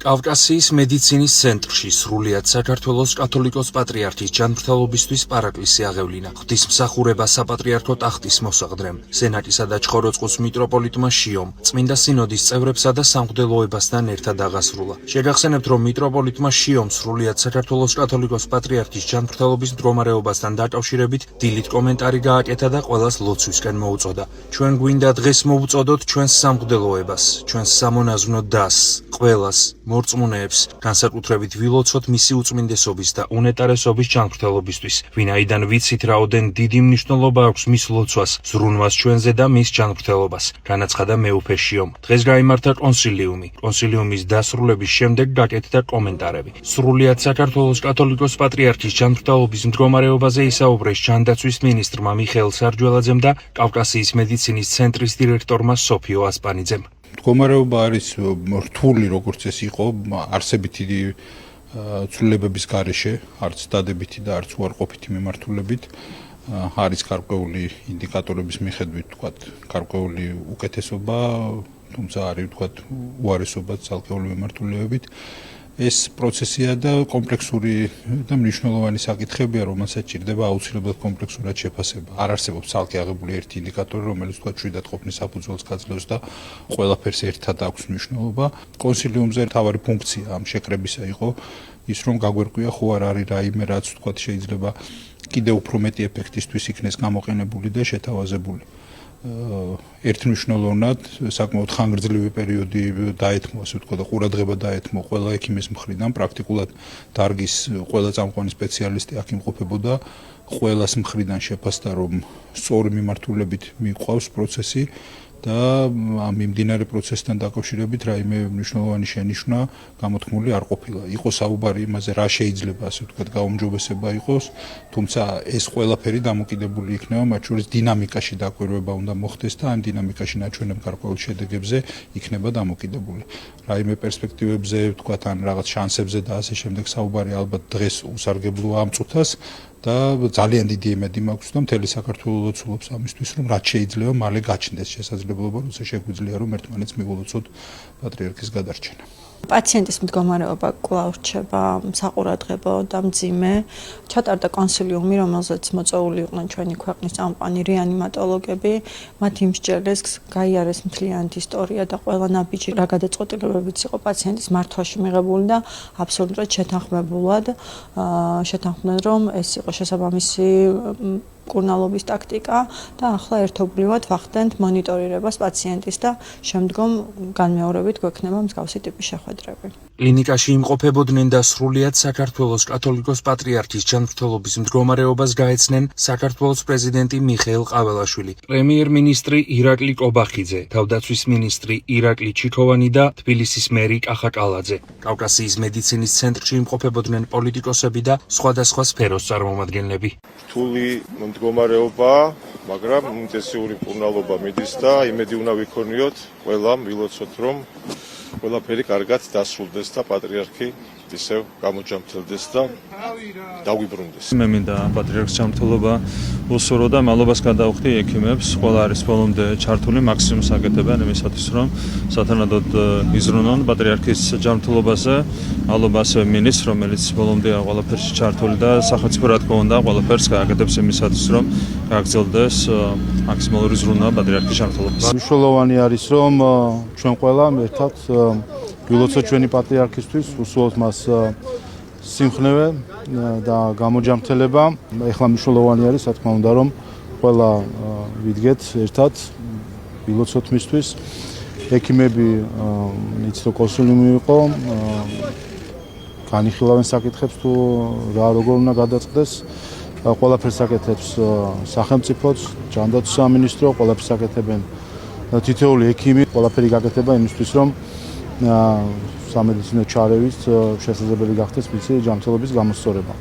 კავკასიის მედიცინის ცენტრში სრულიად საქართველოს კათოლიკოს პატრიარქის ჯანმრთელობისთვის პარაკლისი აღევლინა. ღვთისმსახურება საპატრიარქო ტახტის მოსაყდრემ, სენატისა და ჩხოროწყუს მიტროპოლიტმა შიომ, წმინდა სინოდის წევრებსა და სამღვდელოებასთან ერთად აღასრულა. შეგახსენებთ, რომ მიტროპოლიტმა შიომ სრულიად საქართველოს კათოლიკოს პატრიარქის ჯანმრთელობის მდგომარეობასთან დაკავშირებით დილით კომენტარი გააკეთა და ყველას ლოცვისკენ მოუწოდა. ჩვენ გვინდა დღეს მოვუწოდოთ ჩვენს სამღვდელოებას, ჩვენს სამონაზვნო დასს, ყველას მორწმუნეებს, განსაკუთრებით ვილოცოთ მისი უწმინდესობის და უნეტარესობის ჯანმრთელობისთვის, ვინაიდან ვიცით რაოდენ დიდი მნიშვნელობა აქვს მის ლოცვას, ზრუნვას ჩვენზე და მის ჯანმრთელობას, განაცხადა მეუფე შიომ. დღეს გაიმართა კონსილიუმი. კონსილიუმის დასრულების შემდეგ გაკეთდა კომენტარები. სრულიად საქართველოს კათოლიკოს პატრიარქის ჯანმრთელობის მდგომარეობაზე ისაუბრეს ჯანდაცვის მინისტრმა მიხეილ სარჯველაძემ და კავკასიის მედიცინის ცენტრის დირექტორმა სოფიო ასპანიძემ. მდგომარეობა არის რთული, როგორც ეს იყო, არსებითი ცვლილებების გარეშე, არც დადებითი და არც უარყოფითი მიმართულებით. არის გარკვეული ინდიკატორების მიხედვით, ვთქვათ, გარკვეული უკეთესობა, თუმცა არის, ვთქვათ, უარესობა ცალკეული მიმართულებებით. ეს პროცესია და კომპლექსური და მნიშვნელოვანი საკითხებია, რომელსაც ჭირდება აუცილებლად კომპლექსურად შეფასება. არ არსებობს ცალკე აღებული ერთი ინდიკატორი, რომელიც თქვა შვიდად ყოფნის საფუძველს გაძლევს და ყველაფერს ერთად აქვს მნიშვნელობა. კონსილიუმზე მთავარი ფუნქცია ამ შეკრებისა იყო ის, რომ გაგვერკვია ხო არ არის რაიმე, რაც თქვა შეიძლება კიდევ უფრო მეტი ეფექტისთვის იქნეს გამოყენებული და შეთავაზებული. ერთმნიშვნელოვნად საკმაოდ ხანგრძლივი პერიოდი დაეთმო, ასე ვთქვა და ყურადღება დაეთმო ყველა ექიმის მხრიდან, პრაქტიკულად დარგის ყველა წამყვანი სპეციალისტი აქ იმყოფებოდა, ყველას მხრიდან შეფასდა, რომ სწორი მიმართულებით მიყვავს პროცესი და ამ მიმდინარე პროცესთან დაკავშირებით რაიმე მნიშვნელოვანი შენიშვნა გამოთქმული არ ყოფილა. იყო საუბარი იმაზე, რა შეიძლება, ასე ვთქვათ, გაუმჯობესება იყოს, თუმცა ეს ყველაფერი დამოკიდებული იქნება, მათ შორის დინამიკაში დაკვირვება უნდა მოხდეს და ამ დინამიკაში ნაჩვენებ გარკვეულ შედეგებზე იქნება დამოკიდებული. რაიმე პერსპექტივებზე, ვთქვათ, ან რაღაც შანსებზე და ასე შემდეგ საუბარი ალბათ დღეს უსარგებლოა ამ წუთას. და ძალიან დიდი იმედი მაქვს და მთელი საქართველო ლოცულობს ამისთვის, რომ რაც შეიძლება მალე გაჩნდეს შესაძლებლობა, როცა შეგვიძლია რომ ერთმანეთს მივულოცოთ პატრიარქის გადარჩენა. პაციენტის მდგომარეობა კვლავ რჩება საყურადღებო და მძიმე. ჩატარდა კონსილიუმი, რომელზეც მოწვეული იყვნენ ჩვენი ქვეყნის წამყვანი რეანიმატოლოგები. მათ იმსჯელეს გაიარეს მთლიანად ისტორია და ყველა ნაბიჯი რა გადაწყვეტილებებიც იყო პაციენტის მართვაში მიღებული და აბსოლუტურად შეთანხმდნენ, რომ ეს იყო შესაბამისი მკურნალობის ტაქტიკა და ახლა ერთობლივად ვახდენთ მონიტორირებას პაციენტის და შემდგომ განმეორებით გვექნება მსგავსი ტიპის შეხვედრები. კლინიკაში იმყოფებოდნენ და სრულიად საქართველოს კათოლიკოს პატრიარქის ჯანმრთელობის მდგომარეობას გაეცნენ საქართველოს პრეზიდენტი მიხეილ ყაველაშვილი, პრემიერ-მინისტრი ირაკლი კობახიძე, თავდაცვის მინისტრი ირაკლი ჩიქოვანი და თბილისის მერი კახა კალაძე. კავკასიის მედიცინის ცენტრში იმყოფებოდნენ პოლიტიკოსები და სხვადასხვა სფეროს წარმომადგენლები. რთული მდგომარეობა, მაგრამ ინტენსიური მკურნალობა მიდის და იმედი უნდა ვიქონიოთ, ყველამ ვილოცოთ, რომ ყველაფერი კარგად დასრულდეს და პატრიარქი ისევ გამოჯანმრთელდეს და დაგვიბრუნდეს. მე მინდა პატრიარქის ჯანმრთელობა უსურო და მადლობას გადავხდი ექიმებს, ყველა არის ბოლომდე ჩართული, მაქსიმუმს აკეთებენ იმისათვის, რომ სათანადოდ იზრუნონ პატრიარქის ჯანმრთელობაზე. მადლობა ასევე მინისტრს, რომელიც ბოლომდე ყველაფერში ჩართული და სახელმწიფო რა თქმა უნდა ყველაფერს გააკეთებს იმისათვის, რომ გაგრძელდეს მაქსიმალური ზრუნვა პატრიარქის ჯანმრთელობაზე. მნიშვნელოვანი არის, რომ ჩვენ ყველა ერთად ვილოცოთ ჩვენი პატრიარქისთვის, უსულოთ მას სიმხნევე და გამოჯანმრთელება. ეხლა მნიშვნელოვანი არის, რა თქმა უნდა, რომ ყველა ვიდგეთ ერთად, ვილოცოთ მისთვის. ექიმები იცით რომ კონსილიუმი იყო, განიხილავენ საკითხებს თუ რა როგორ უნდა გადაწყდეს. ყველაფერს აკეთებს სახელმწიფოც, ჯანდაცვის სამინისტრო, ყველაფერს აკეთებენ თითოეული ექიმი, ყველაფერი გაკეთება იმისთვის, რომ სამედიცინო ჩარევის შესაძლებელი გახდეს მისი ჯანმრთელობის გამოსწორება.